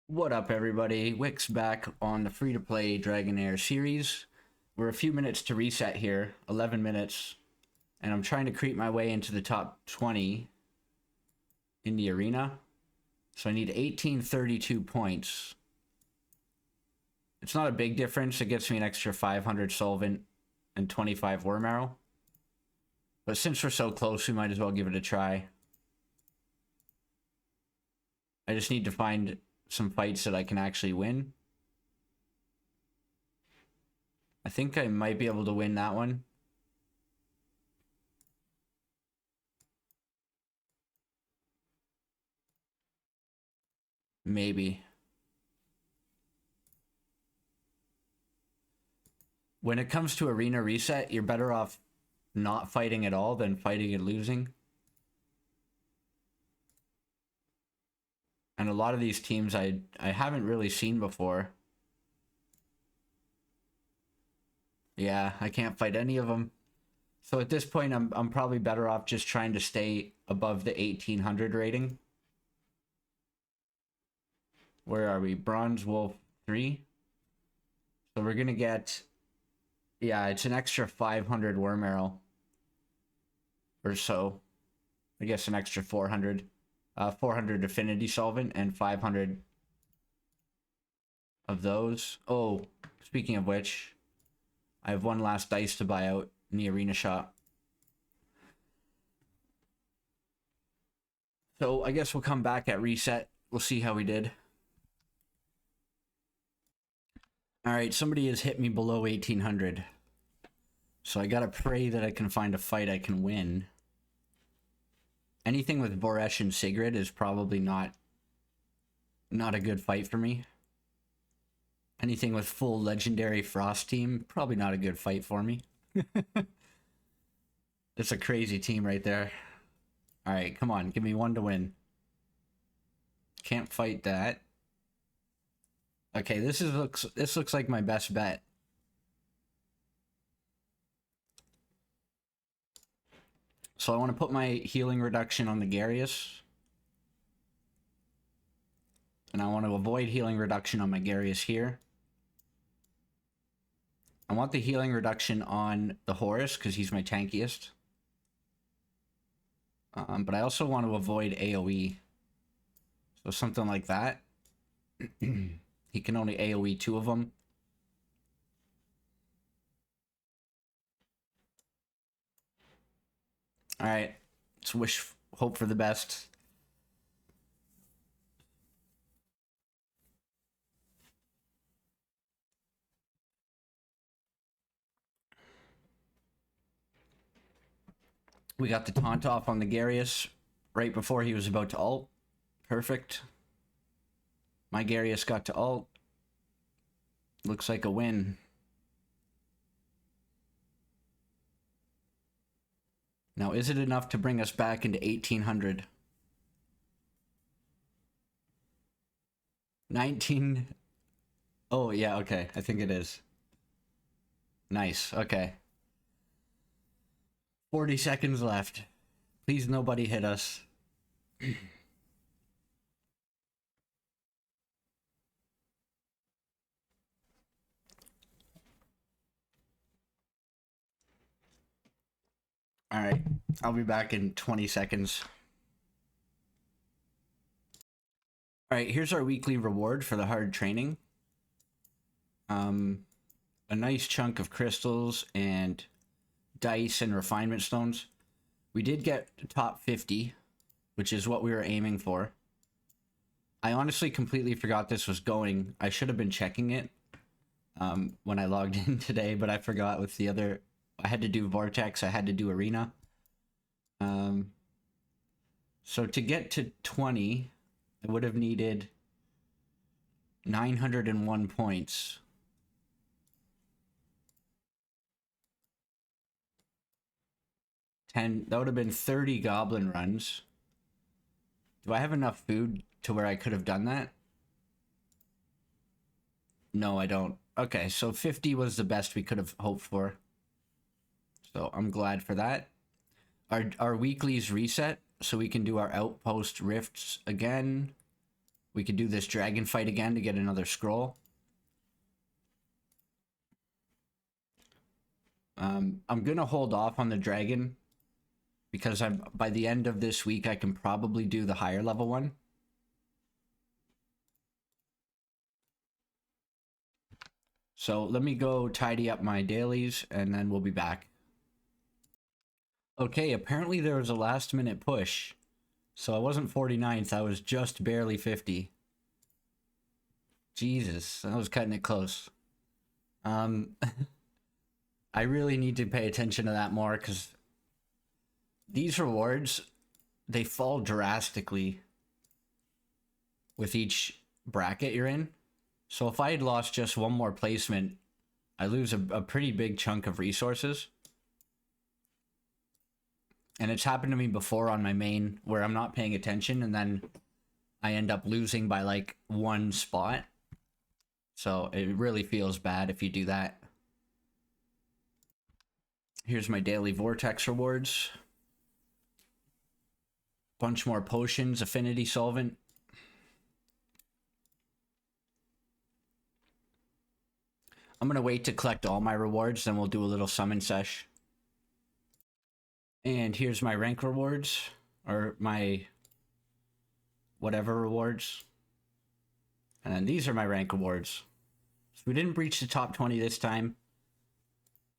What up, everybody? Wick's back on the free-to-play Dragonair series. We're a few minutes to reset here, 11 minutes, and I'm trying to creep my way into the top 20 in the arena. So I need 1832 points. It's not a big difference. It gets me an extra 500 solvent and 25 worm arrow. But since we're so close, we might as well give it a try. I just need to find some fights that I can actually win. I think I might be able to win that one. Maybe. When it comes to arena reset, you're better off not fighting at all than fighting and losing. And a lot of these teams I haven't really seen before. Yeah, I can't fight any of them. So at this point, I'm probably better off just trying to stay above the 1800 rating. Where are we? Bronze Wolf 3. So we're gonna get, yeah, it's an extra 500 worm arrow. Or so. I guess an extra 400. 400 affinity solvent and 500 of those. Oh, speaking of which, I have one last dice to buy out in the arena shop. So I guess we'll come back at reset. We'll see how we did. Alright, somebody has hit me below 1800. So I gotta pray that I can find a fight I can win. Anything with Voresh and Sigrid is probably not a good fight for me. Anything with full legendary Frost team, probably not a good fight for me. It's a crazy team right there. Alright, come on, give me one to win. Can't fight that. Okay, this looks like my best bet. So I want to put my healing reduction on the Garius. And I want to avoid healing reduction on my Garius here. I want the healing reduction on the Horus because he's my tankiest. But I also want to avoid AoE. So something like that. He can only AoE 2 of them. Alright, let's hope for the best. We got the taunt off on the Garius right before he was about to ult. Perfect. My Garius got to ult. Looks like a win. Now, is it enough to bring us back into 1800? 19. Oh, yeah, okay. I think it is. Nice, okay. 40 seconds left. Please nobody hit us. Alright, I'll be back in 20 seconds. Alright, here's our weekly reward for the hard training. A nice chunk of crystals and dice and refinement stones. We did get top 50, which is what we were aiming for. I honestly completely forgot this was going. I should have been checking it when I logged in today, but I forgot with the other. I had to do Vortex, I had to do Arena. So to get to 20, I would have needed 901 points. That would have been 30 Goblin runs. Do I have enough food to where I could have done that? No, I don't. Okay, so 50 was the best we could have hoped for. So I'm glad for that. Our weeklies reset, so we can do our outpost rifts again. We could do this dragon fight again to get another scroll. I'm gonna hold off on the dragon because by the end of this week I can probably do the higher level one. So let me go tidy up my dailies and then we'll be back. Okay, apparently there was a last minute push. So I wasn't 49th, I was just barely 50. Jesus, I was cutting it close. I really need to pay attention to that more because these rewards, they fall drastically with each bracket you're in. So if I had lost just one more placement, I lose a pretty big chunk of resources. And it's happened to me before on my main where I'm not paying attention and then I end up losing by like one spot. So it really feels bad if you do that. Here's my daily Vortex rewards. Bunch more potions, affinity solvent. I'm gonna wait to collect all my rewards, then we'll do a little summon sesh. And here's my rank rewards, or my whatever rewards. And then these are my rank rewards. So we didn't breach the top 20 this time.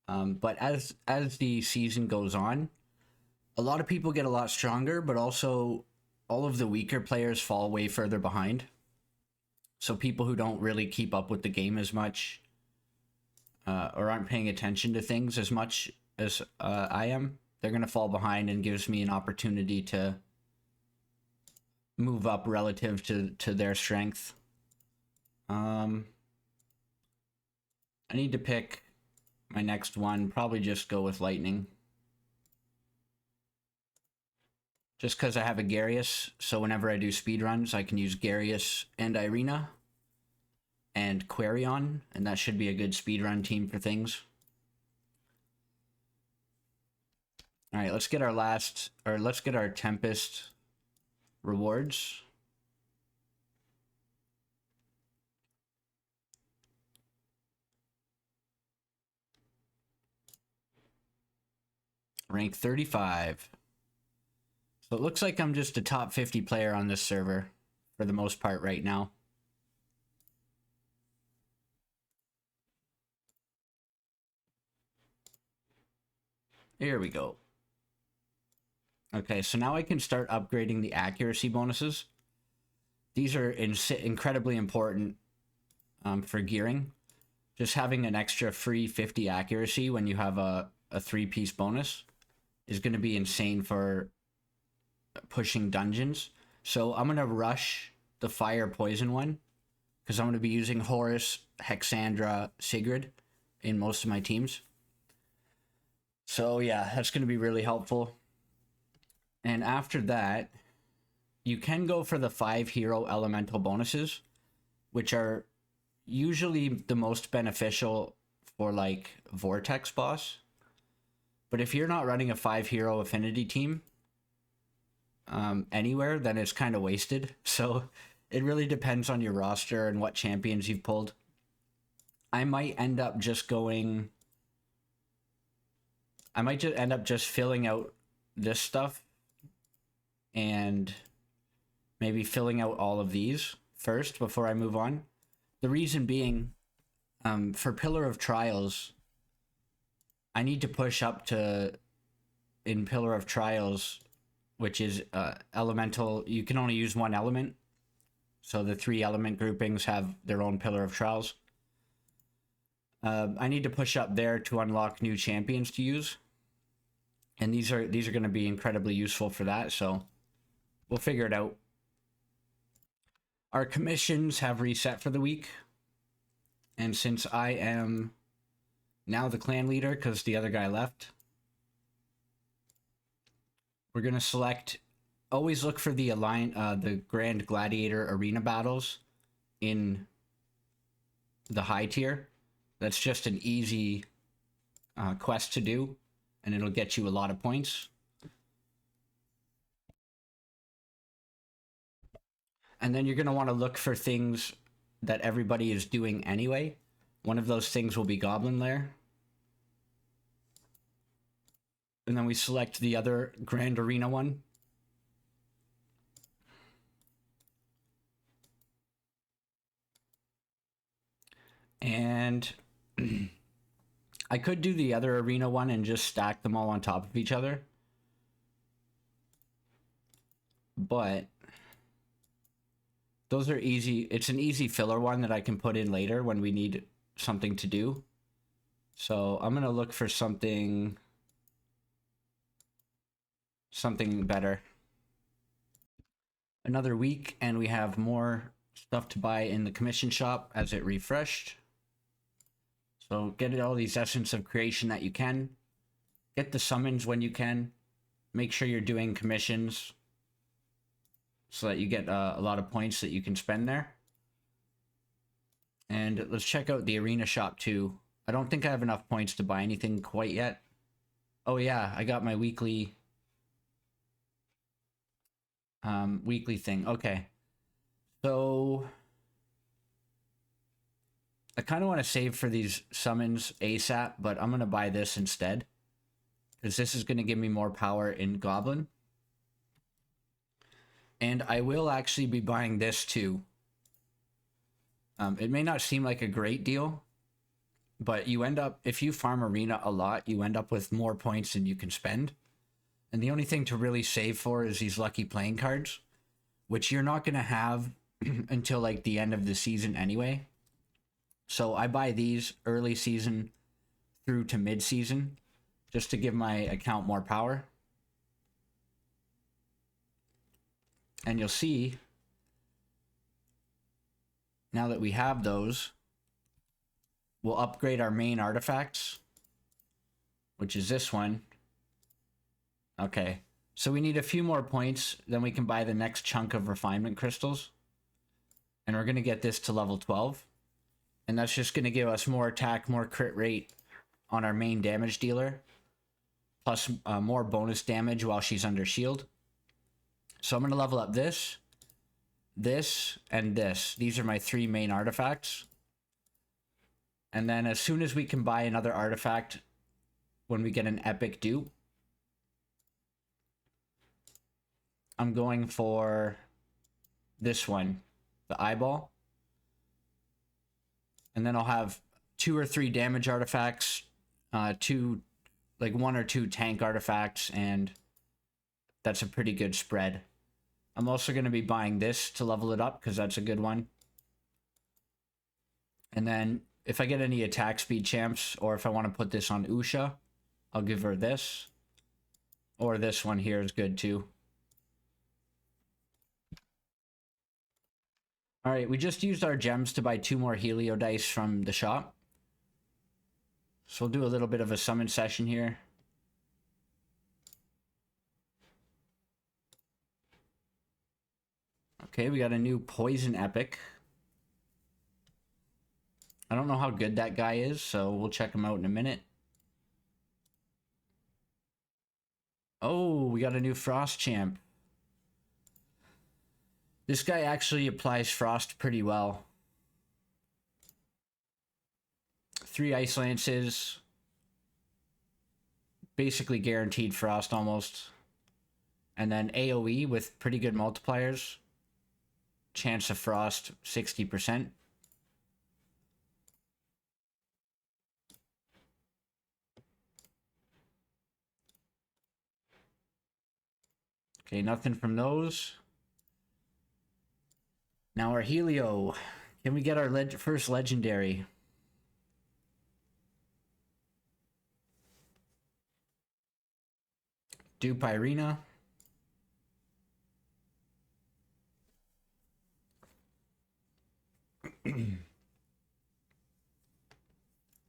But as the season goes on, a lot of people get a lot stronger, but also all of the weaker players fall way further behind. So people who don't really keep up with the game as much, or aren't paying attention to things as much as I am, they're going to fall behind and gives me an opportunity to move up relative to their strength. I need to pick my next one, probably just go with lightning. Just because I have a Garius, so whenever I do speedruns, I can use Garius and Irina and Quarion, and that should be a good speedrun team for things. Alright, let's get our Tempest rewards. Rank 35. So it looks like I'm just a top 50 player on this server for the most part right now. Here we go. Okay, so now I can start upgrading the accuracy bonuses. These are incredibly important for gearing. Just having an extra free 50 accuracy when you have a 3-piece bonus is going to be insane for pushing dungeons. So I'm going to rush the fire poison one because I'm going to be using Horus, Hexandra, Sigrid in most of my teams. So yeah, that's going to be really helpful. And after that, you can go for the 5 hero elemental bonuses, which are usually the most beneficial for like Vortex boss. But if you're not running a 5 hero affinity team anywhere, then it's kind of wasted. So it really depends on your roster and what champions you've pulled. I might end up just filling out this stuff and maybe filling out all of these first before I move on. The reason being, for Pillar of Trials, I need to push up to, in Pillar of Trials, which is elemental, you can only use one element. So the 3 element groupings have their own Pillar of Trials. I need to push up there to unlock new champions to use. And these are going to be incredibly useful for that, so we'll figure it out. Our commissions have reset for the week. And since I am now the clan leader because the other guy left, we're going to select, always look for the the Grand Gladiator Arena battles in the high tier. That's just an easy quest to do, and it'll get you a lot of points. And then you're going to want to look for things that everybody is doing anyway. One of those things will be Goblin Lair. And then we select the other Grand Arena one. And I could do the other arena one and just stack them all on top of each other. But those are easy. It's an easy filler one that I can put in later when we need something to do. So I'm going to look for something better. Another week and we have more stuff to buy in the commission shop as it refreshed. So get all these essence of creation that you can. Get the summons when you can. Make sure you're doing commissions so that you get a lot of points that you can spend there. And let's check out the arena shop too. I don't think I have enough points to buy anything quite yet. Oh yeah, I got my weekly thing. Okay. So I kind of want to save for these summons ASAP, but I'm going to buy this instead. Because this is going to give me more power in Goblin. And I will actually be buying this too. It may not seem like a great deal, but you end up, if you farm arena a lot, you end up with more points than you can spend. And the only thing to really save for is these lucky playing cards, which you're not going to have until like the end of the season anyway. So I buy these early season through to mid season just to give my account more power. And you'll see now that we have those, we'll upgrade our main artifacts, which is this one. Okay, so we need a few more points, then we can buy the next chunk of refinement crystals. And we're going to get this to level 12. And that's just going to give us more attack, more crit rate on our main damage dealer. Plus more bonus damage while she's under shield. So I'm going to level up this, and this. These are my 3 main artifacts. And then as soon as we can buy another artifact, when we get an epic dupe, I'm going for this one, the eyeball. And then I'll have 2 or 3 damage artifacts, 1 or 2 tank artifacts, and that's a pretty good spread. I'm also going to be buying this to level it up because that's a good one. And then if I get any attack speed champs, or if I want to put this on Usha, I'll give her this. Or this one here is good too. Alright, we just used our gems to buy 2 more Helio dice from the shop. So we'll do a little bit of a summon session here. Okay, we got a new poison epic. I don't know how good that guy is, so we'll check him out in a minute. Oh, we got a new frost champ. This guy actually applies frost pretty well. 3 ice lances. Basically guaranteed frost almost. And then AoE with pretty good multipliers. Chance of frost 60%. Okay, nothing from those. Now our Helio. Can we get our first legendary? Dupe Irina.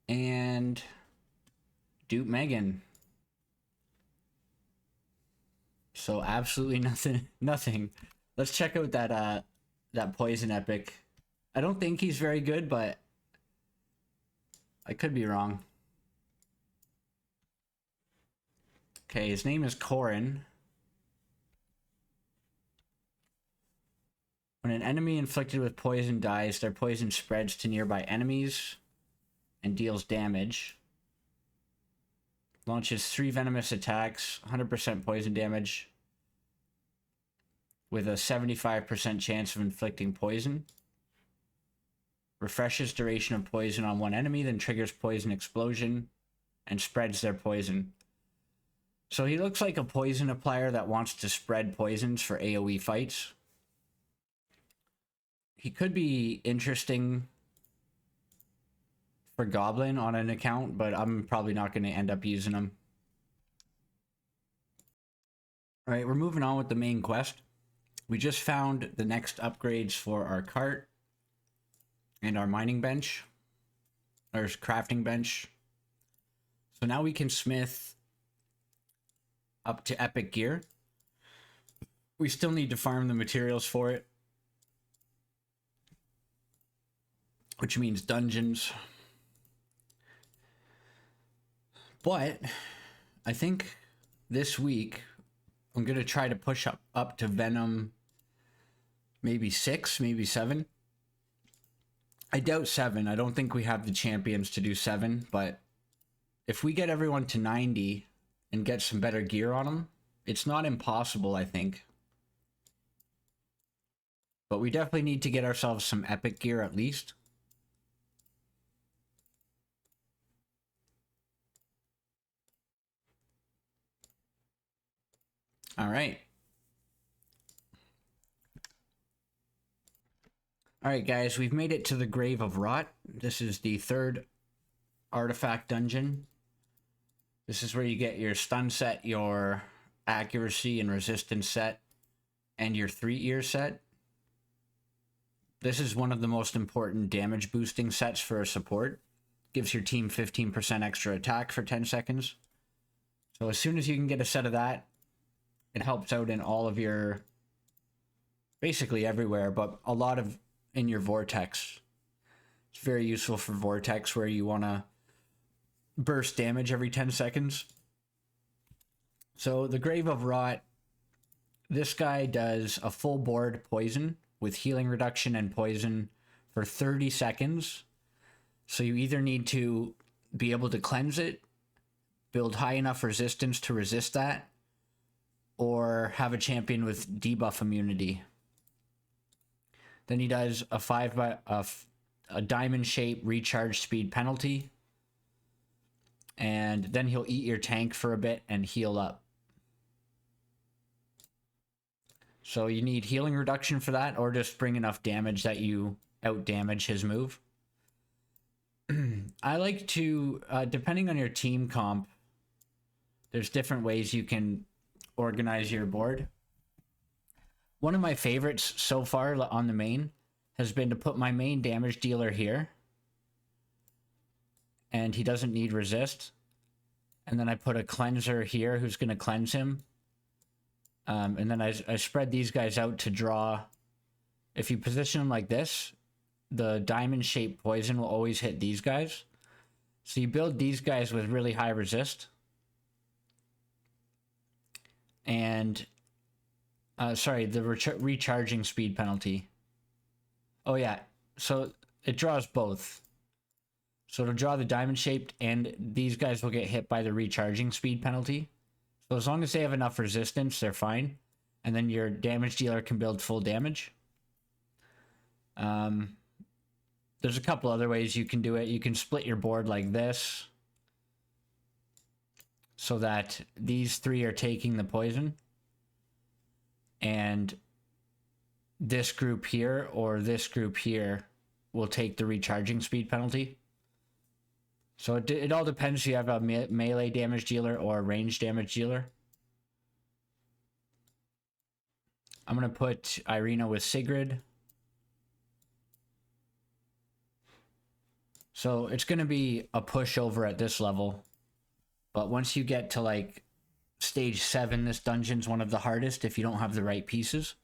And dupe Megan. So absolutely nothing. Let's check out that poison epic. I don't think he's very good, but I could be wrong. Okay, his name is Corin. When an enemy inflicted with poison dies, their poison spreads to nearby enemies and deals damage. Launches 3 venomous attacks, 100% poison damage, with a 75% chance of inflicting poison. Refreshes duration of poison on one enemy, then triggers poison explosion and spreads their poison. So he looks like a poison applier that wants to spread poisons for AoE fights. He could be interesting for Goblin on an account, but I'm probably not going to end up using him. Alright, we're moving on with the main quest. We just found the next upgrades for our cart and our mining bench, or crafting bench. So now we can smith up to epic gear. We still need to farm the materials for it, which means dungeons. But I think this week I'm going to try to push up to Venom, maybe 6, maybe 7. I doubt 7. I don't think we have the champions to do 7, but if we get everyone to 90 and get some better gear on them, it's not impossible, I think. But we definitely need to get ourselves some epic gear at least. All right. All right, guys, we've made it to the Grave of Rot. This is the 3rd artifact dungeon. This is where you get your stun set, your accuracy and resistance set, and your 3-ear set. This is one of the most important damage boosting sets for a support. Gives your team 15% extra attack for 10 seconds. So as soon as you can get a set of that, it helps out in all of your, basically everywhere, but a lot of in your Vortex. It's very useful for Vortex where you want to burst damage every 10 seconds. So the Grave of Rot, this guy does a full board poison with healing reduction and poison for 30 seconds. So you either need to be able to cleanse it, build high enough resistance to resist that, or have a champion with debuff immunity. Then he does a diamond shape recharge speed penalty. And then he'll eat your tank for a bit and heal up. So you need healing reduction for that, or just bring enough damage that you out damage his move. I like to, depending on your team comp, there's different ways you can organize your board. One of my favorites so far on the main has been to put my main damage dealer here. And he doesn't need resist. And then I put a cleanser here who's going to cleanse him. And then I spread these guys out to draw. If you position them like this, the diamond-shaped poison will always hit these guys. So you build these guys with really high resist. And, sorry, the recharging speed penalty. Oh yeah, so it draws both. So it'll draw the diamond-shaped, and these guys will get hit by the recharging speed penalty. So as long as they have enough resistance, they're fine. And then your damage dealer can build full damage. There's a couple other ways you can do it. You can split your board like this, so that these 3 are taking the poison. And this group here, or this group here, will take the recharging speed penalty. So it all depends if you have a melee damage dealer or a range damage dealer. I'm going to put Irina with Sigrid. So it's going to be a pushover at this level. But once you get to like stage 7, this dungeon's one of the hardest if you don't have the right pieces.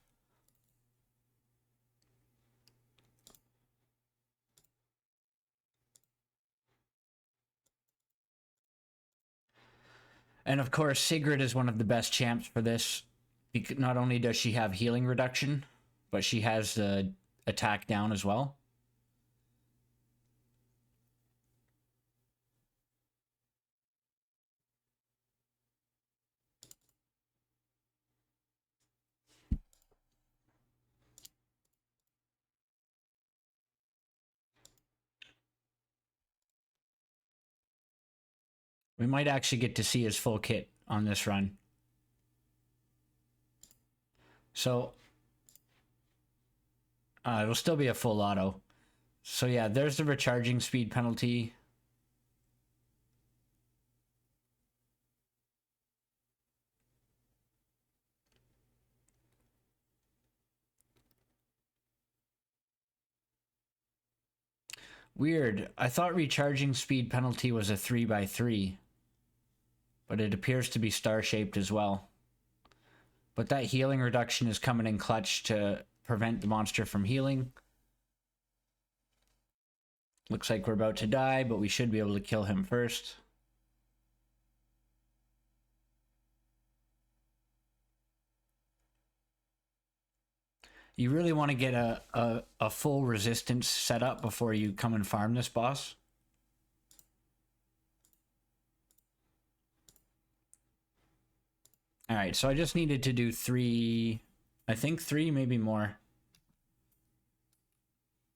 And of course, Sigrid is one of the best champs for this. Because not only does she have healing reduction, but she has the attack down as well. We might actually get to see his full kit on this run. So it'll still be a full auto. So yeah, there's the recharging speed penalty. Weird. I thought recharging speed penalty was a 3x3, but it appears to be star-shaped as well. But that healing reduction is coming in clutch to prevent the monster from healing. Looks like we're about to die, but we should be able to kill him first. You really want to get a full resistance set up before you come and farm this boss. Alright, so I just needed to do 3... I think 3, maybe more.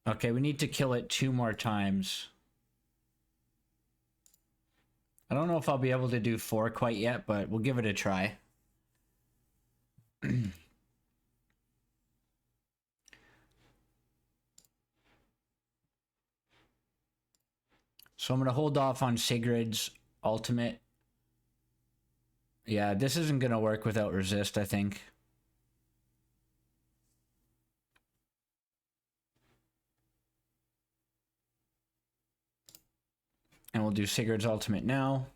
Okay, we need to kill it 2 more times. I don't know if I'll be able to do 4 quite yet, but we'll give it a try. So I'm going to hold off on Sigrid's ultimate. Yeah, this isn't going to work without resist, I think. And we'll do Sigurd's ultimate now.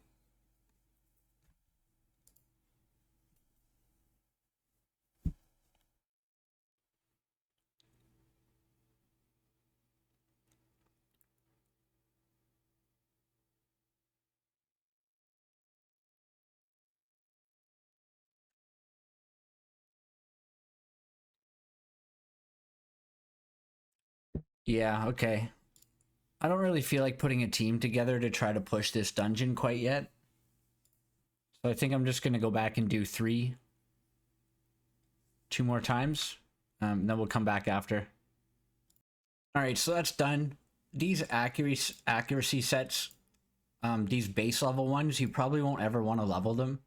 Yeah, okay. I don't really feel like putting a team together to try to push this dungeon quite yet. So I think I'm just going to go back and do 2 more times. Then we'll come back after. Alright, so that's done. These accuracy sets, these base level ones, you probably won't ever want to level them.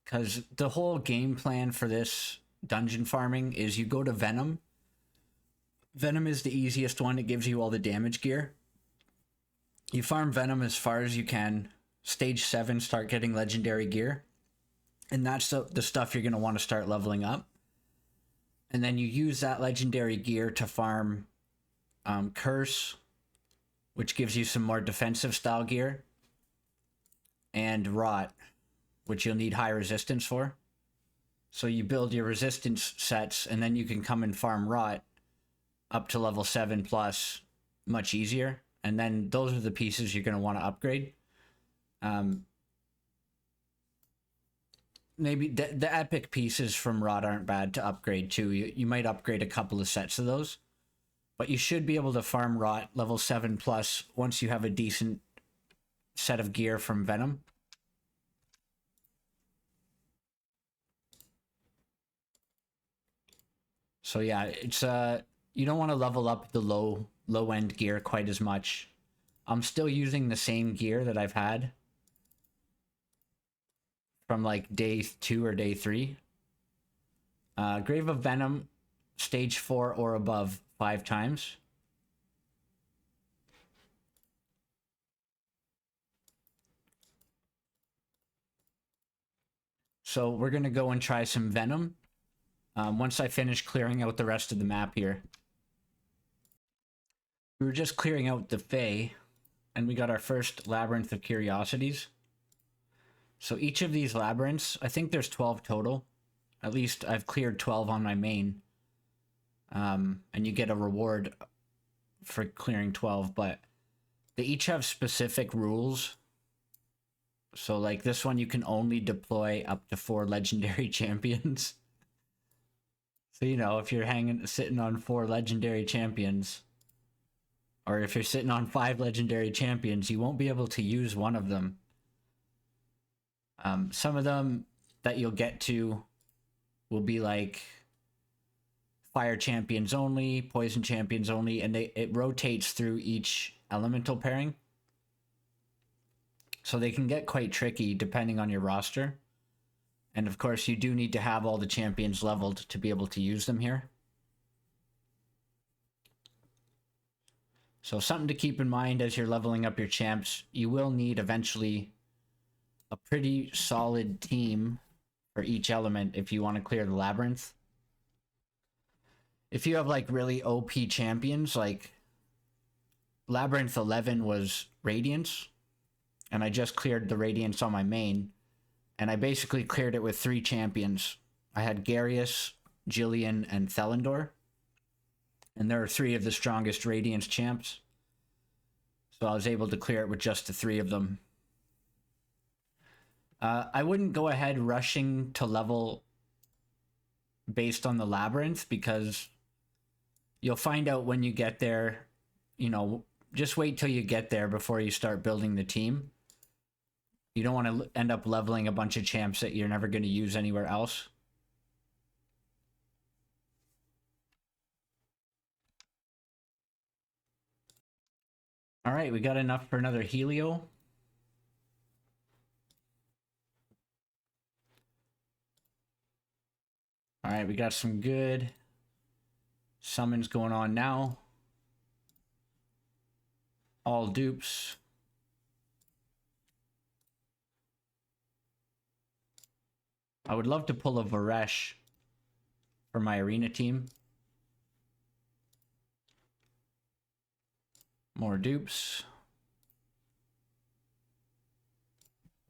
Because the whole game plan for this dungeon farming is you go to Venom. Venom is the easiest one. It gives you all the damage gear. You farm Venom as far as you can. Stage 7, start getting legendary gear. And that's the stuff you're going to want to start leveling up. And then you use that legendary gear to farm Curse, which gives you some more defensive style gear. And Rot, which you'll need high resistance for. So you build your resistance sets, and then you can come and farm Rot up to level 7 plus much easier. And then those are the pieces you're going to want to upgrade. Maybe the epic pieces from Rot aren't bad to upgrade too. You might upgrade a couple of sets of those. But you should be able to farm Rot level 7 plus once you have a decent set of gear from Venom. So yeah, it's you don't want to level up the low end gear quite as much. I'm still using the same gear that I've had from like day 2 or day 3. Grave of Venom, stage 4 or above 5 times. So we're gonna go and try some Venom once I finish clearing out the rest of the map here. We were just clearing out the Fae, and we got our first Labyrinth of Curiosities. So each of these labyrinths, I think there's 12 total. At least I've cleared 12 on my main. And you get a reward for clearing 12, but they each have specific rules. So like this one, you can only deploy up to 4 legendary champions. So, you know, if you're sitting on 4 legendary champions, or if you're sitting on 5 legendary champions, you won't be able to use one of them. Some of them that you'll get to will be like fire champions only, poison champions only, and it rotates through each elemental pairing. So they can get quite tricky depending on your roster. And of course, you do need to have all the champions leveled to be able to use them here. So something to keep in mind as you're leveling up your champs, you will need eventually a pretty solid team for each element if you want to clear the labyrinth. If you have like really OP champions, like Labyrinth 11 was Radiance, and I just cleared the Radiance on my main, and I basically cleared it with 3 champions. I had Garius, Jillian, and Thelendor, and there are 3 of the strongest Radiance champs, so I was able to clear it with just the 3 of them. I wouldn't go ahead rushing to level based on the Labyrinth, because you'll find out when you get there. You know, just wait till you get there before you start building the team. You don't want to end up leveling a bunch of champs that you're never going to use anywhere else. All right, we got enough for another Helio. All right, we got some good summons going on now. All dupes. I would love to pull a Varesh for my arena team. More dupes.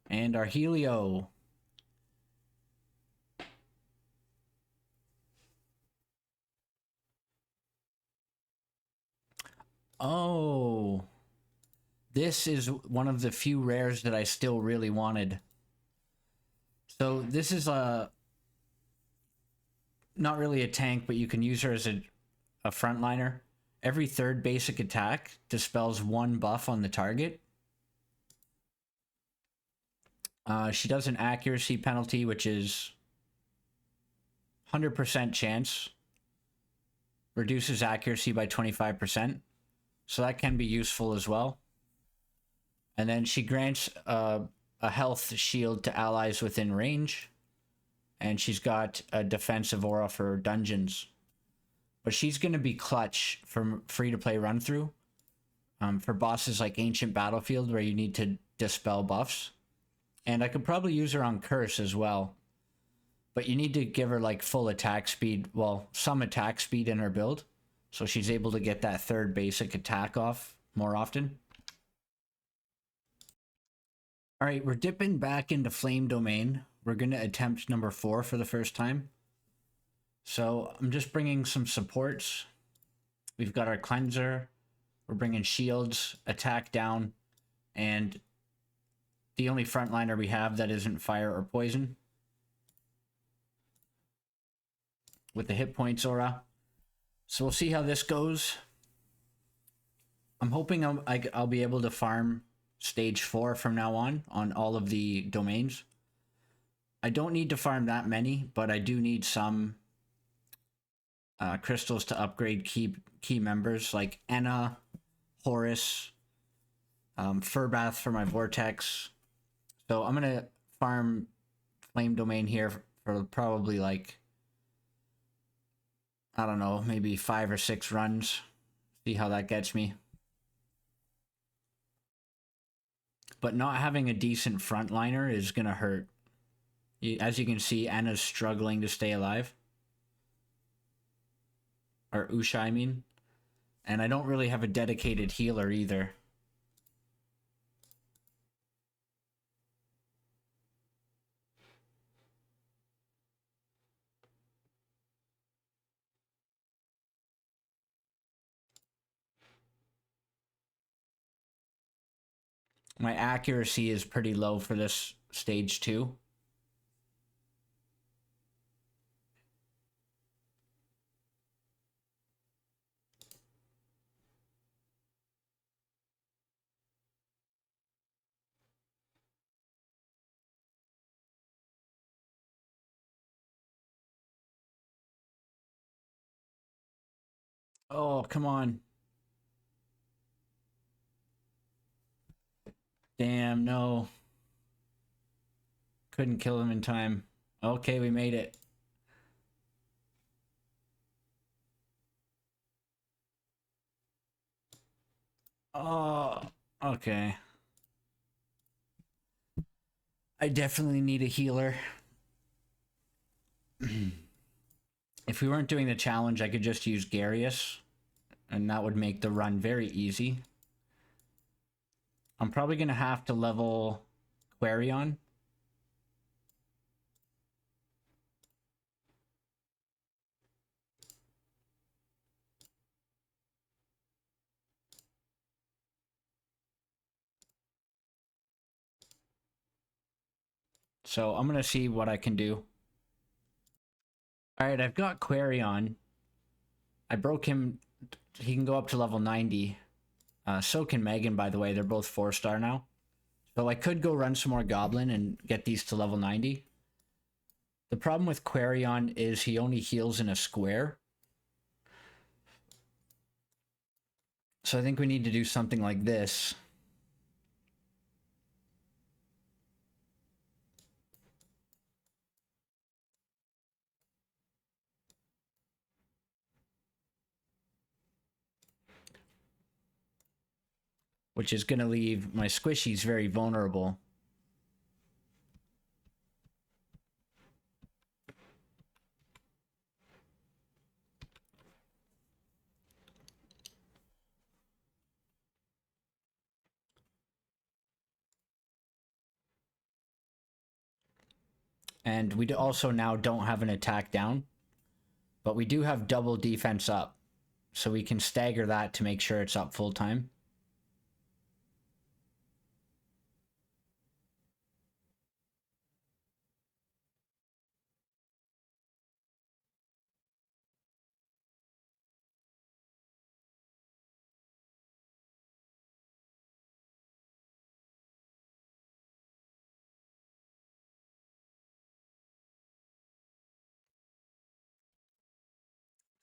And our Helio. Oh, this is one of the few rares that I still really wanted. So this is not really a tank, but you can use her as a frontliner. Every 3rd basic attack dispels 1 buff on the target. She does an accuracy penalty, which is 100% chance. Reduces accuracy by 25%. So that can be useful as well. And then she grants a health shield to allies within range. And she's got a defensive aura for dungeons. But she's going to be clutch for free-to-play run-through. For bosses like Ancient Battlefield, where you need to dispel buffs. And I could probably use her on Curse as well. But you need to give her like full attack speed. Well, some attack speed in her build. So she's able to get that 3rd basic attack off more often. All right, we're dipping back into Flame Domain. We're going to attempt number 4 for the first time. So I'm just bringing some supports. We've got our Cleanser. We're bringing shields, attack down, and the only frontliner we have that isn't fire or poison. With the hit points aura. So we'll see how this goes. I'm hoping I'll be able to farm stage 4 from now on all of the domains. I don't need to farm that many, but I do need some crystals to upgrade key members like Enna, Horus, Furbath for my Vortex. So I'm going to farm Flame Domain here for probably like, I don't know, maybe 5 or 6 runs. See how that gets me. But not having a decent frontliner is going to hurt. As you can see, Anna's struggling to stay alive. Or Usha, I mean. And I don't really have a dedicated healer either. My accuracy is pretty low for this stage 2. Oh, come on. Damn, no. Couldn't kill him in time. Okay, we made it. Oh, okay. I definitely need a healer. If we weren't doing the challenge, I could just use Garius, and that would make the run very easy. I'm probably going to have to level Quarion. So I'm going to see what I can do. Alright, I've got Quarion. I broke him. He can go up to level 90. So can Megan, by the way. They're both 4-star now. So I could go run some more Goblin and get these to level 90. The problem with Quarion is he only heals in a square. So I think we need to do something like this. Which is going to leave my squishies very vulnerable. And we also now don't have an attack down. But we do have double defense up. So we can stagger that to make sure it's up full time.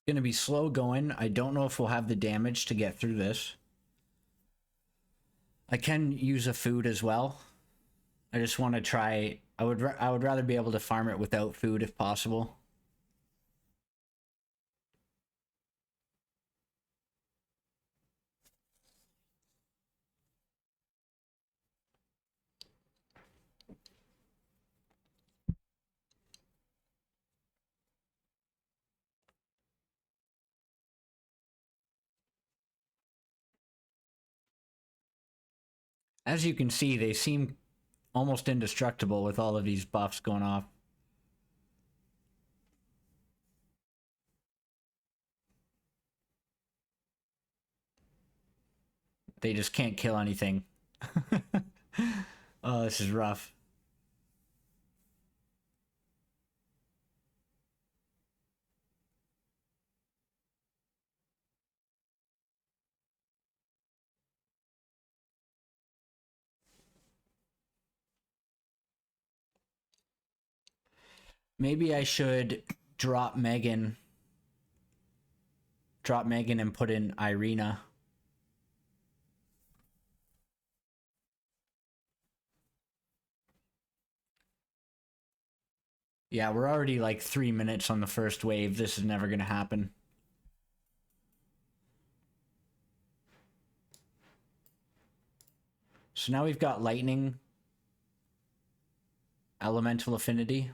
Going to be slow going. I don't know if we'll have the damage to get through this. I can use a food as well. I just want to try. I would rather be able to farm it without food if possible. As you can see, they seem almost indestructible with all of these buffs going off. They just can't kill anything. Oh, this is rough. Maybe I should drop Megan. Drop Megan and put in Irina. Yeah, we're already like 3 minutes on the first wave. This is never going to happen. So now we've got lightning, elemental affinity.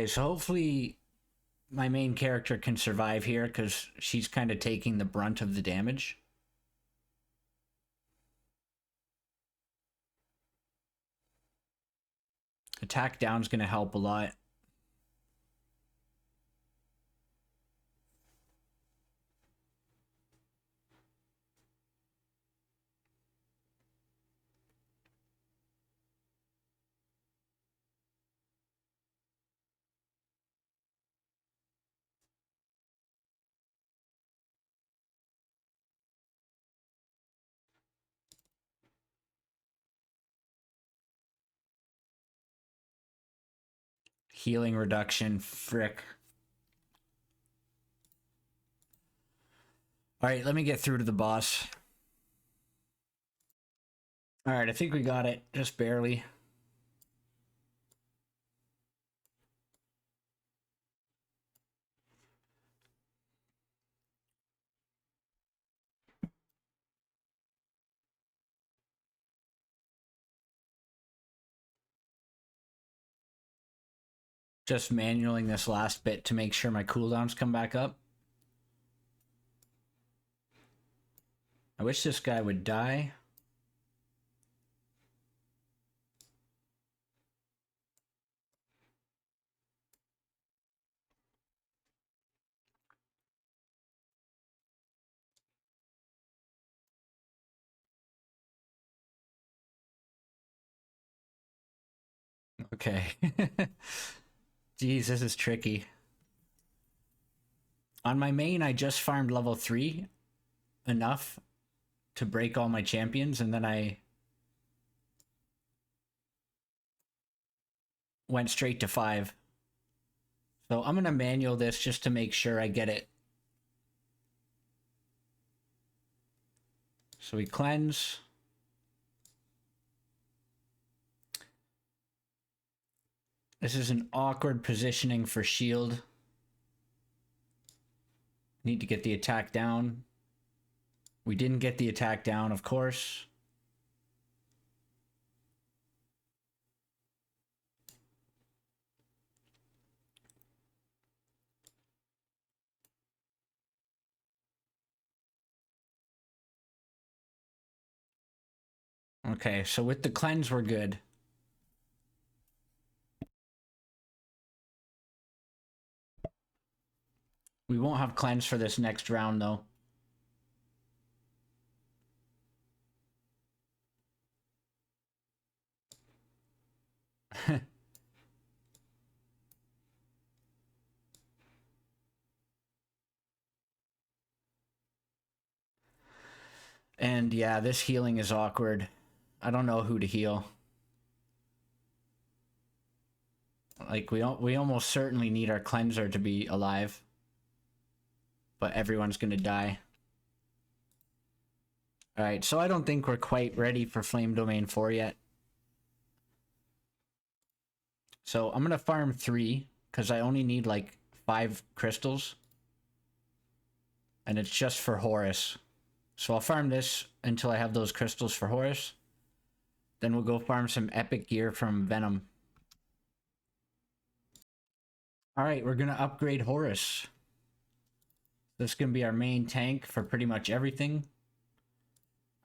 Okay, so hopefully my main character can survive here because she's kind of taking the brunt of the damage. Attack down's going to help a lot. Healing reduction, frick. Alright, let me get through to the boss. Alright, I think we got it, just barely. Just manualing this last bit to make sure my cooldowns come back up. I wish this guy would die. Okay. Jeez, this is tricky. On my main, I just farmed level 3 enough to break all my champions, and then I went straight to 5. So I'm going to manual this just to make sure I get it. So we cleanse. This is an awkward positioning for shield. Need to get the attack down. We didn't get the attack down, of course. Okay, so with the cleanse, we're good. We won't have cleanse for this next round, though. And yeah, this healing is awkward. I don't know who to heal. Like, we almost certainly need our cleanser to be alive. But everyone's gonna die. Alright, so I don't think we're quite ready for Flame Domain 4 yet. So I'm gonna farm 3, because I only need like 5 crystals. And it's just for Horus. So I'll farm this until I have those crystals for Horus. Then we'll go farm some epic gear from Venom. Alright, we're gonna upgrade Horus. This is gonna be our main tank for pretty much everything.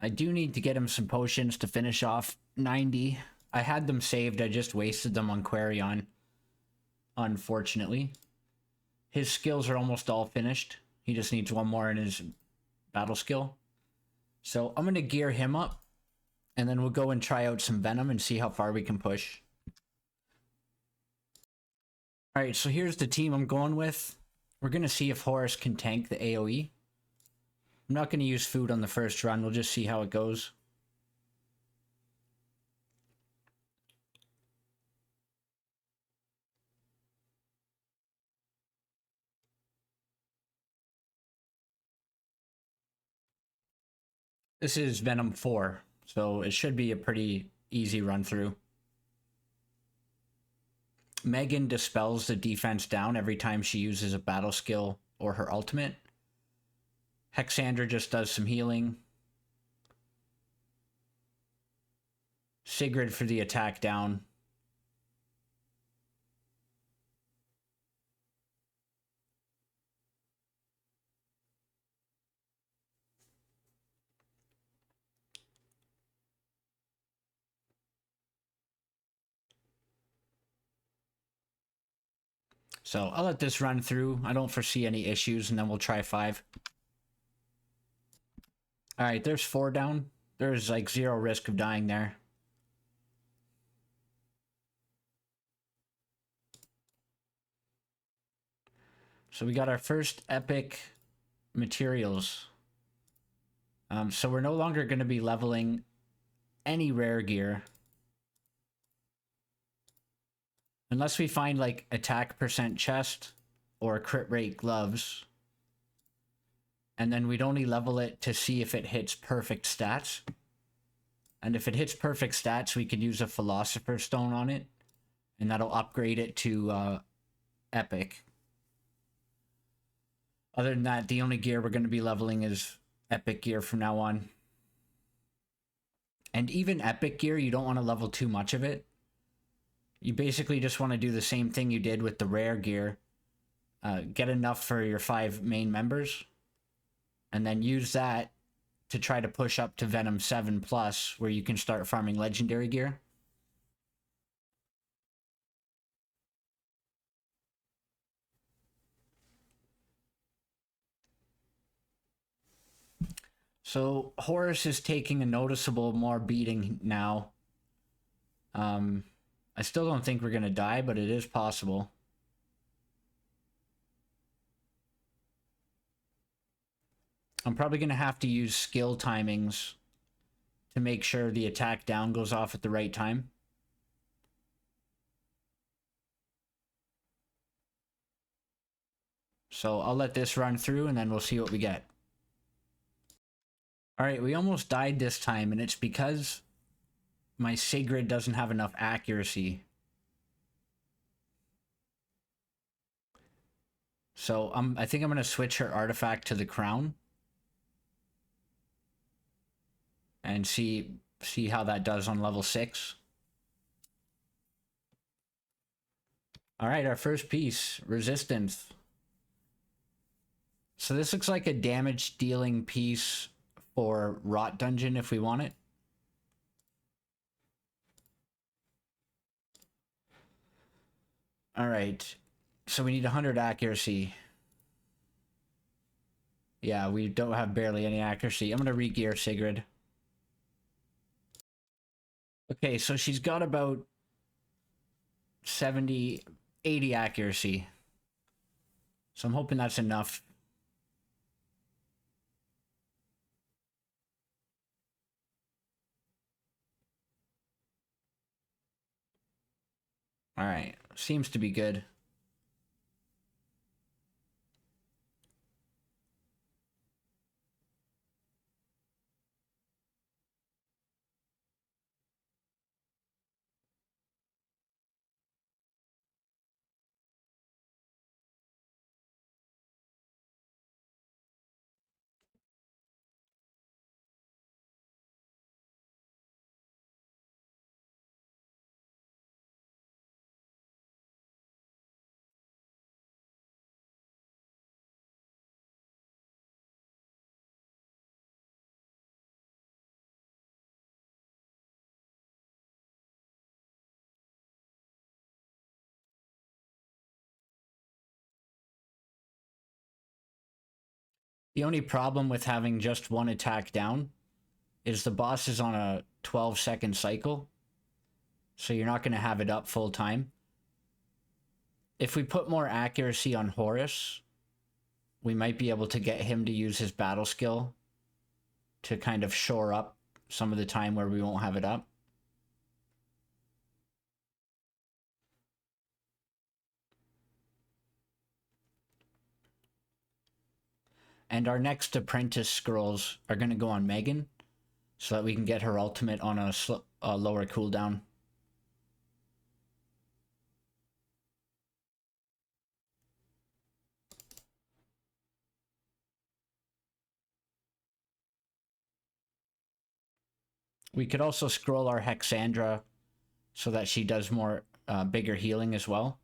I do need to get him some potions to finish off 90. I had them saved, I just wasted them on Quarion. Unfortunately. His skills are almost all finished. He just needs one more in his battle skill. So I'm going to gear him up. And then we'll go and try out some Venom and see how far we can push. Alright, so here's the team I'm going with. We're going to see if Horus can tank the AoE. I'm not going to use food on the first run. We'll just see how it goes. This is Venom 4, so it should be a pretty easy run through. Megan dispels the defense down every time she uses a battle skill or her ultimate. Hexander just does some healing. Sigrid for the attack down. So I'll let this run through. I don't foresee any issues, and then we'll try 5. All right, there's 4 down. There's like 0 risk of dying there. So we got our first epic materials. So we're no longer going to be leveling any rare gear. Unless we find like attack percent chest or crit rate gloves. And then we'd only level it to see if it hits perfect stats. And if it hits perfect stats, we could use a Philosopher's Stone on it. And that'll upgrade it to epic. Other than that, the only gear we're going to be leveling is epic gear from now on. And even epic gear, you don't want to level too much of it. You basically just want to do the same thing you did with the rare gear. Get enough for your 5 main members. And then use that to try to push up to Venom 7+, where you can start farming legendary gear. So Horus is taking a noticeable more beating now. I still don't think we're going to die, but it is possible. I'm probably going to have to use skill timings to make sure the attack down goes off at the right time. So I'll let this run through and then we'll see what we get. Alright, we almost died this time, and it's because my Sigrid doesn't have enough accuracy. So I think I'm going to switch her artifact to the crown. And see how that does on level 6. Alright, our first piece, Resistance. So this looks like a damage dealing piece for Rot Dungeon if we want it. Alright, so we need 100 accuracy. Yeah, we don't have barely any accuracy. I'm going to re-gear Sigrid. Okay, so she's got about 70, 80 accuracy. So I'm hoping that's enough. Alright, seems to be good. The only problem with having just one attack down is the boss is on a 12-second cycle. So you're not going to have it up full time. If we put more accuracy on Horus, we might be able to get him to use his battle skill to kind of shore up some of the time where we won't have it up. And our next apprentice scrolls are going to go on Megan, so that we can get her ultimate on a lower cooldown. We could also scroll our Hexandra so that she does more bigger healing as well.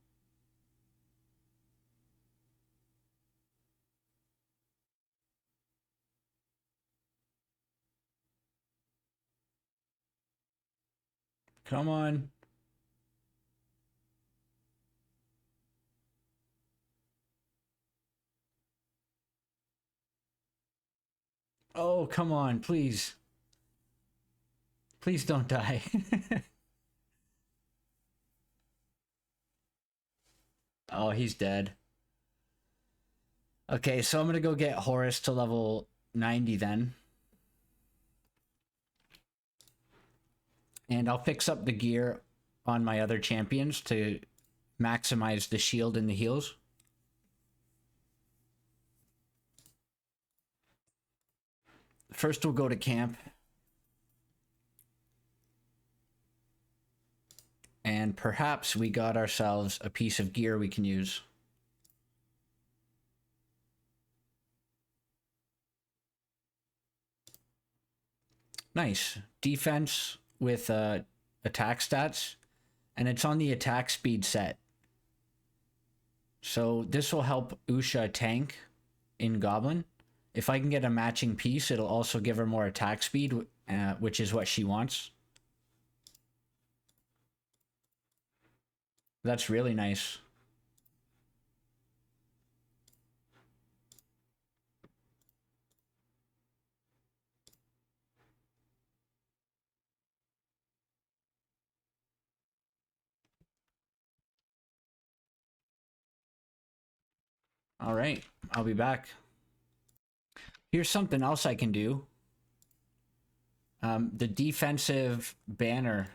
Come on. Oh, come on, please. Please don't die. Oh, he's dead. Okay, so I'm gonna go get Horus to level 90 then. And I'll fix up the gear on my other champions to maximize the shield and the heals. First, we'll go to camp. And perhaps we got ourselves a piece of gear we can use. Nice. Defense with attack stats. And it's on the attack speed set. So this will help Usha tank in Goblin. If I can get a matching piece, it'll also give her more attack speed, which is what she wants. That's really nice. All right, I'll be back. Here's something else I can do. The defensive banner.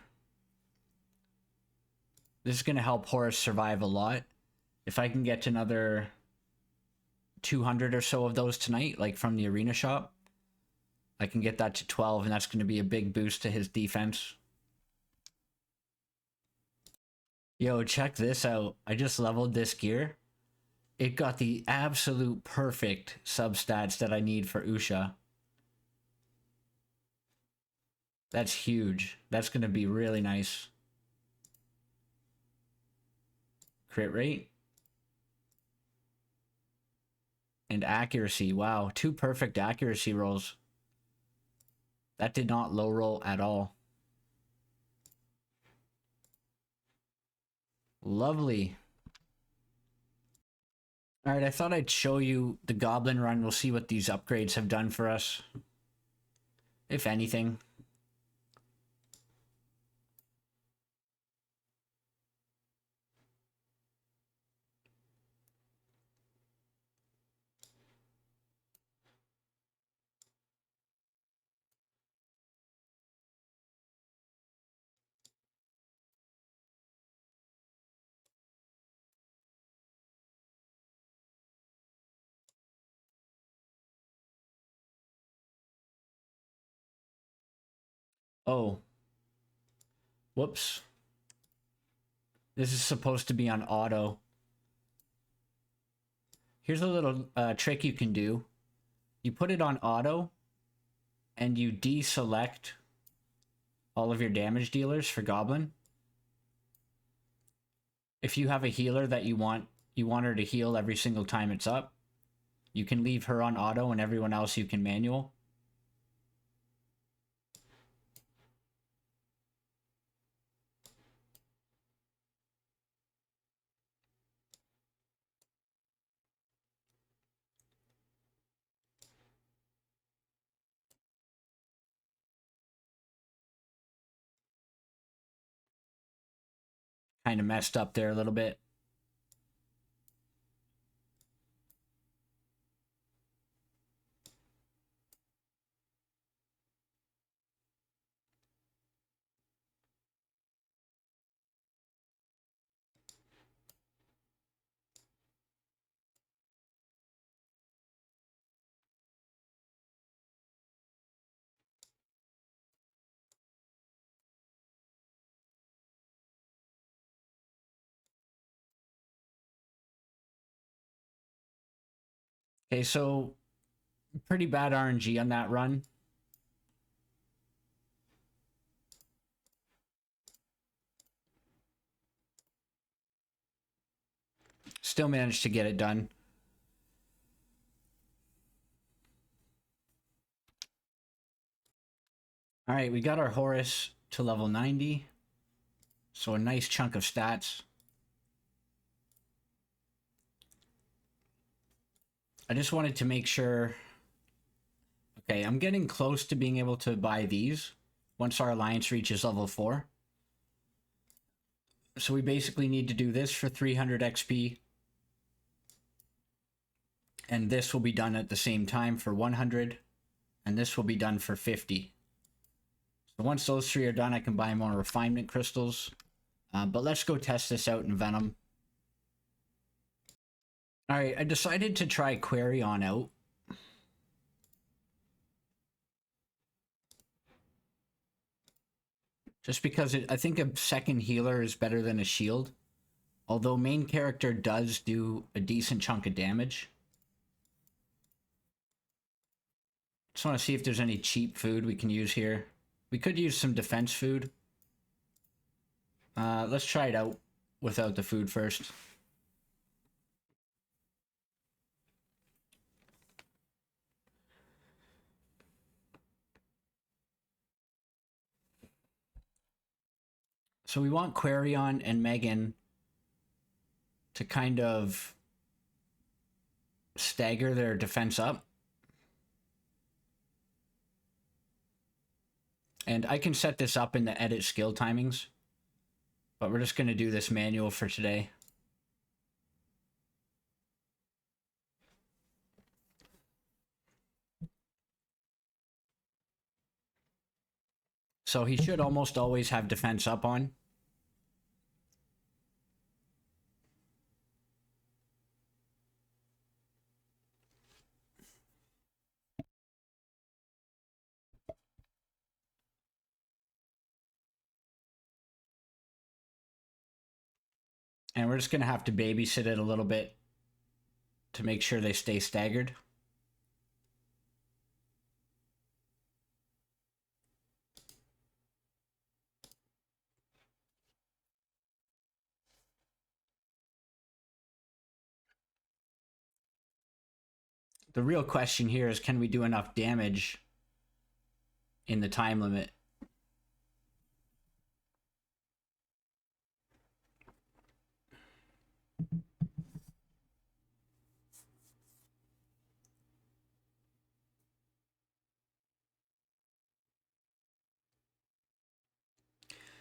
This is going to help Horus survive a lot. If I can get to another 200 or so of those tonight, like from the arena shop, I can get that to 12, and that's going to be a big boost to his defense. Yo, check this out. I just leveled this gear. It got the absolute perfect substats that I need for Usha. That's huge. That's going to be really nice. Crit rate. And accuracy. Wow, 2 perfect accuracy rolls. That did not low roll at all. Lovely. Alright, I thought I'd show you the Goblin run. We'll see what these upgrades have done for us. If anything. Oh. Whoops. This is supposed to be on auto. Here's a little trick you can do. You put it on auto, and you deselect all of your damage dealers for Goblin. If you have a healer that you want her to heal every single time it's up, you can leave her on auto and everyone else you can manual. Kind of messed up there a little bit. Okay, so pretty bad RNG on that run. Still managed to get it done. All right, we got our Horus to level 90. So a nice chunk of stats. I just wanted to make sure Okay, I'm getting close to being able to buy these once our alliance reaches level 4. So we basically need to do this for 300 XP. And this will be done at the same time for 100. And this will be done for 50. So once those 3 are done, I can buy more refinement crystals. But let's go test this out in Venom. Alright, I decided to try Quarion out. Just because I think a second healer is better than a shield. Although main character does do a decent chunk of damage. Just want to see if there's any cheap food we can use here. We could use some defense food. Let's try it out without the food first. So we want Quarion and Megan to kind of stagger their defense up. And I can set this up in the edit skill timings. But we're just going to do this manual for today. So he should almost always have defense up on. And we're just going to have to babysit it a little bit to make sure they stay staggered. The real question here is, can we do enough damage in the time limit?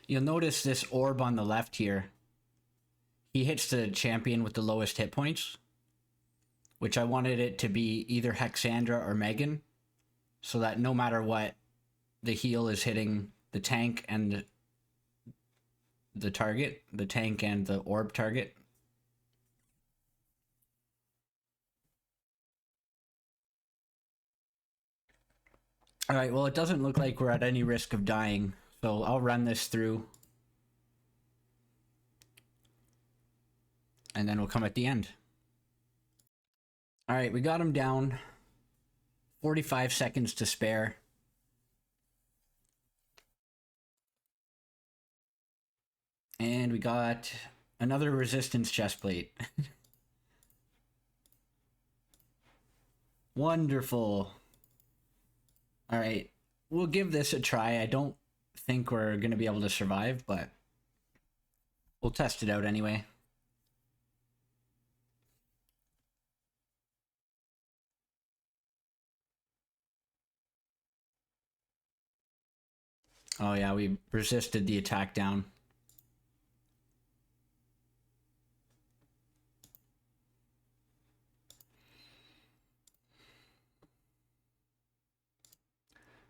You'll notice this orb on the left here. He hits the champion with the lowest hit points, which I wanted it to be either Hexandra or Megan, so that no matter what, the heal is hitting the tank and the target, the tank and the orb target. All right, well, it doesn't look like we're at any risk of dying, so I'll run this through. And then we'll come at the end. All right, we got him down. 45 seconds to spare. And we got another resistance chestplate. Wonderful. All right, we'll give this a try. I don't think we're going to be able to survive, but we'll test it out anyway. Oh yeah, we resisted the attack down.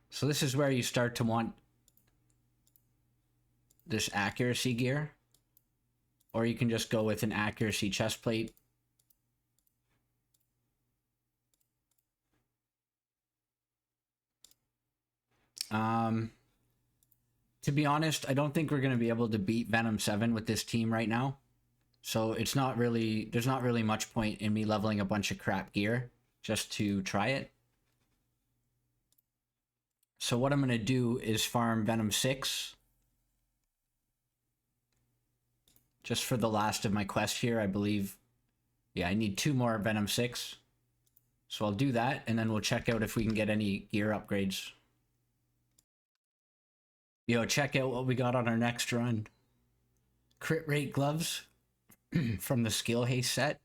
So this is where you start to want this accuracy gear. Or you can just go with an accuracy chestplate. To be honest, I don't think we're going to be able to beat Venom 7 with this team right now. So there's not really much point in me leveling a bunch of crap gear just to try it. So what I'm going to do is farm Venom 6. Just for the last of my quest here, I believe. Yeah, I need 2 more Venom 6. So I'll do that, and then we'll check out if we can get any gear upgrades. Yo, check out what we got on our next run. Crit rate gloves from the skill haste set.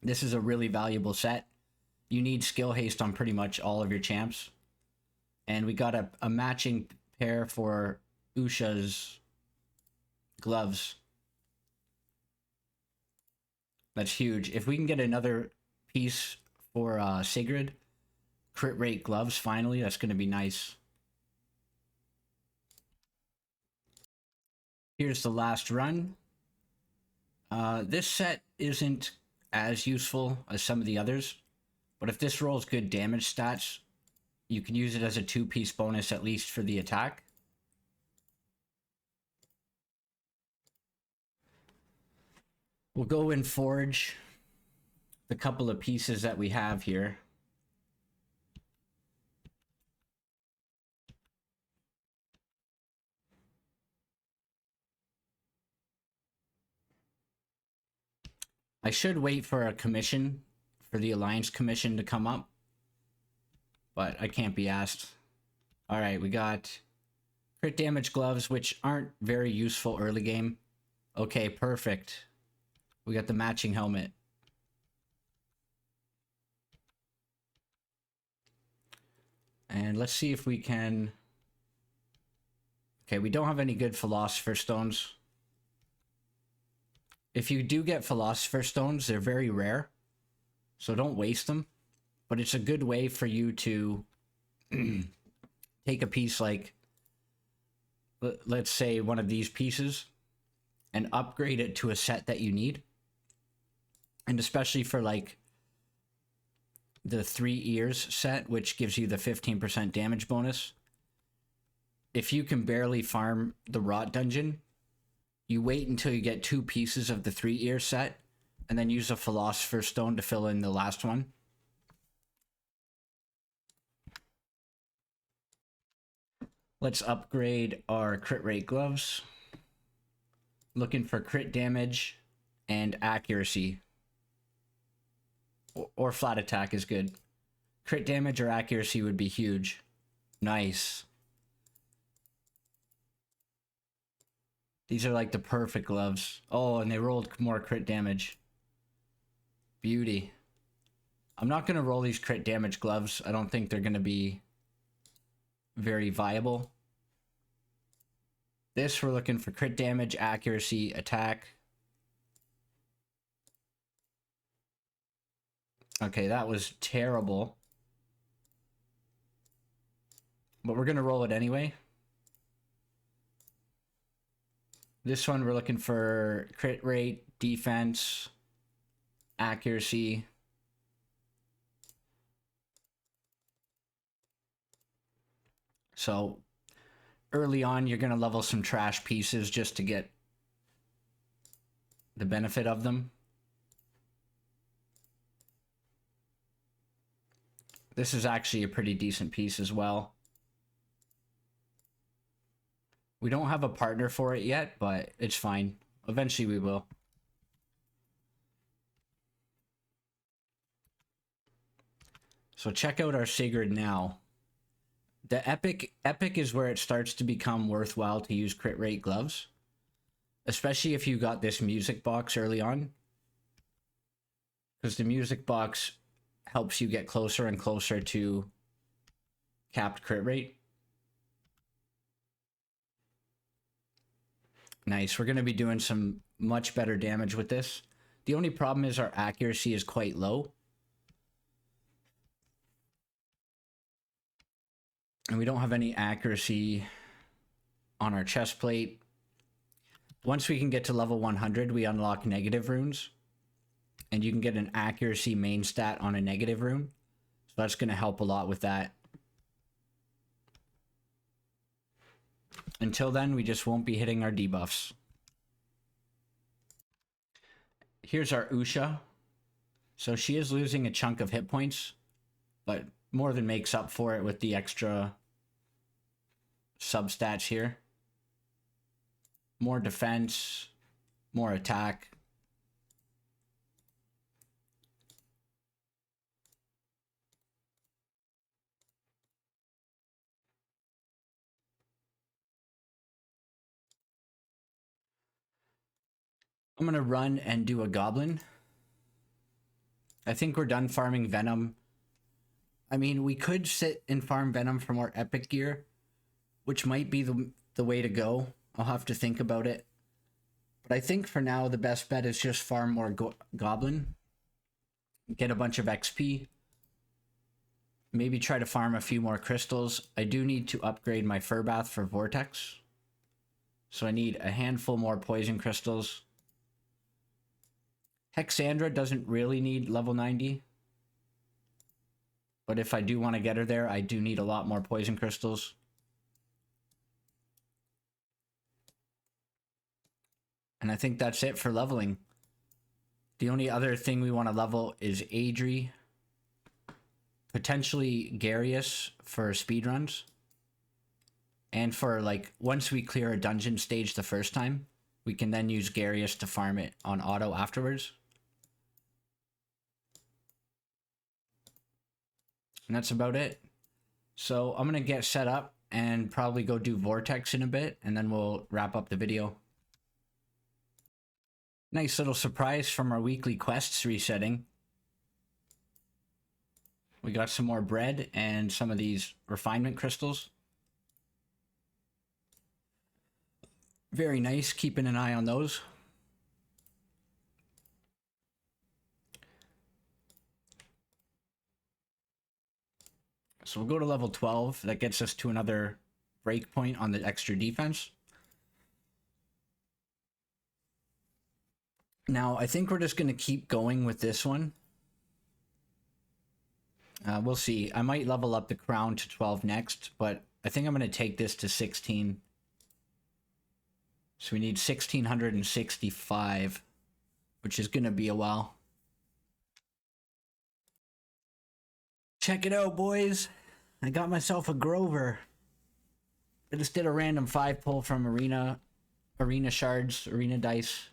This is a really valuable set. You need skill haste on pretty much all of your champs. And we got a matching pair for Usha's gloves. That's huge. If we can get another piece for Sigrid, crit rate gloves, finally, that's going to be nice. Here's the last run. This set isn't as useful as some of the others, but if this rolls good damage stats, you can use it as a 2-piece bonus at least for the attack. We'll go and forge the couple of pieces that we have here. I should wait for a commission, for the Alliance commission to come up, but I can't be asked. All right, we got crit damage gloves, which aren't very useful early game. Okay, perfect. We got the matching helmet. And let's see if we can... Okay, we don't have any good Philosopher Stones. If you do get Philosopher Stones, they're very rare, so don't waste them. But it's a good way for you to take a piece like, let's say one of these pieces, and upgrade it to a set that you need. And especially for like the 3 ears set, which gives you the 15% damage bonus. If you can barely farm the Rot Dungeon, you wait until you get 2 pieces of the 3 ear set, and then use a Philosopher's Stone to fill in the last one. Let's upgrade our crit rate gloves. Looking for crit damage and accuracy. Or flat attack is good. Crit damage or accuracy would be huge. Nice. These are like the perfect gloves. Oh, and they rolled more crit damage. Beauty. I'm not going to roll these crit damage gloves. I don't think they're going to be very viable. This, we're looking for crit damage, accuracy, attack. Okay, that was terrible. But we're going to roll it anyway. This one, we're looking for crit rate, defense, accuracy. So early on, you're going to level some trash pieces just to get the benefit of them. This is actually a pretty decent piece as well. We don't have a partner for it yet, but it's fine. Eventually we will. So check out our Sigurd now. The epic is where it starts to become worthwhile to use crit rate gloves. Especially if you got this music box early on. Because the music box helps you get closer and closer to capped crit rate. Nice. We're going to be doing some much better damage with this. The only problem is our accuracy is quite low. And we don't have any accuracy on our chest plate. Once we can get to level 100, we unlock negative runes. And you can get an accuracy main stat on a negative rune. So that's going to help a lot with that. Until then, we just won't be hitting our debuffs. Here's our Usha. So she is losing a chunk of hit points, but more than makes up for it with the extra substats here. More defense, more attack. I'm going to run and do a Goblin. I think we're done farming Venom. I mean, we could sit and farm Venom for more epic gear, which might be the way to go. I'll have to think about it. But I think for now, the best bet is just farm more Goblin. Get a bunch of XP. Maybe try to farm a few more crystals. I do need to upgrade my fur bath for Vortex. So I need a handful more poison crystals. Hexandra doesn't really need level 90. But if I do want to get her there, I do need a lot more poison crystals. And I think that's it for leveling. The only other thing we want to level is Adri. Potentially Garius for speedruns. And for, like, once we clear a dungeon stage the first time, we can then use Garius to farm it on auto afterwards. And that's about it. So I'm going to get set up and probably go do Vortex in a bit, and then we'll wrap up the video. Nice little surprise from our weekly quests resetting. We got some more bread and some of these refinement crystals. Very nice, keeping an eye on those. So we'll go to level 12. That gets us to another breakpoint on the extra defense. Now, I think we're just going to keep going with this one. We'll see. I might level up the crown to 12 next, but I think I'm going to take this to 16. So we need 1665, which is going to be a while. Check it out, boys. I got myself a Grover. I just did a random 5 pull from arena shards, arena dice.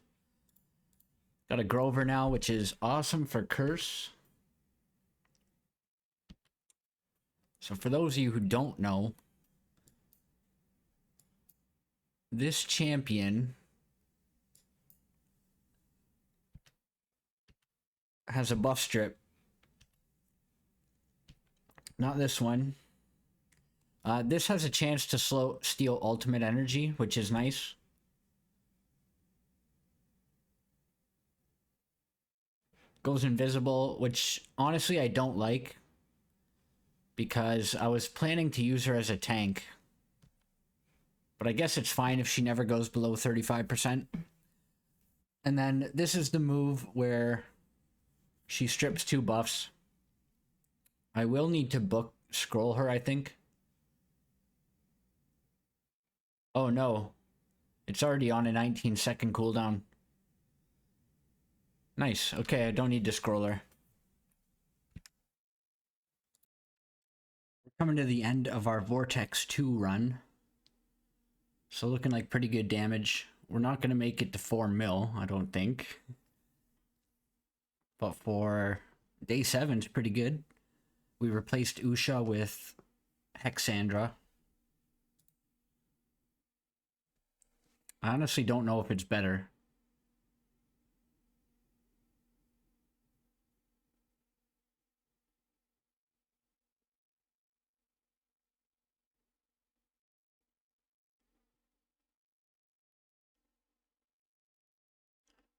Got a Grover now, which is awesome for curse. So for those of you who don't know, this champion has a buff strip. Not this one. This has a chance to steal ultimate energy, which is nice. Goes invisible, which honestly I don't like, because I was planning to use her as a tank. But I guess it's fine if she never goes below 35%. And then this is the move where she strips 2 buffs. I will need to book scroll her, I think. Oh no. It's already on a 19-second cooldown. Nice. Okay, I don't need to scroll her. We're coming to the end of our Vortex 2 run. So looking like pretty good damage. We're not going to make it to 4 mil, I don't think. But for day 7, it's pretty good. We replaced Usha with Hexandra. I honestly don't know if it's better.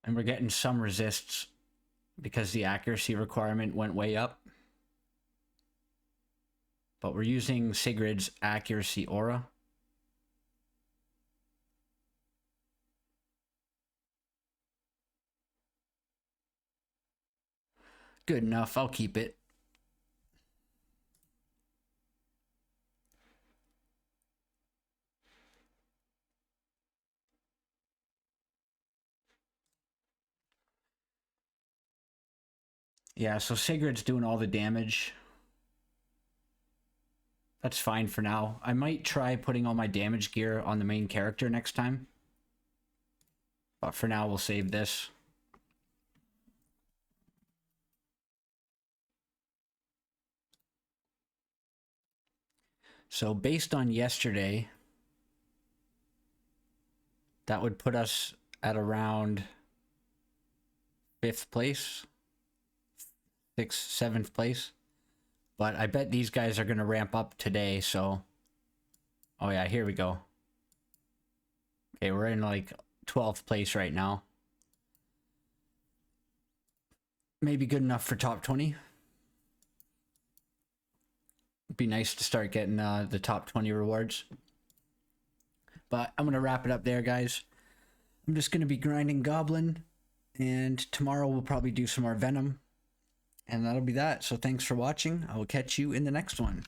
And we're getting some resists because the accuracy requirement went way up. But we're using Sigrid's accuracy aura. Good enough, I'll keep it. Yeah, so Sigrid's doing all the damage. That's fine for now. I might try putting all my damage gear on the main character next time. But for now, we'll save this. So based on yesterday, that would put us at around 5th place. 6th, 7th place. But I bet these guys are going to ramp up today, so... Oh yeah, here we go. Okay, we're in like 12th place right now. Maybe good enough for top 20. It'd be nice to start getting the top 20 rewards. But I'm going to wrap it up there, guys. I'm just going to be grinding Goblin. And tomorrow we'll probably do some more Venom. And that'll be that. So thanks for watching. I will catch you in the next one.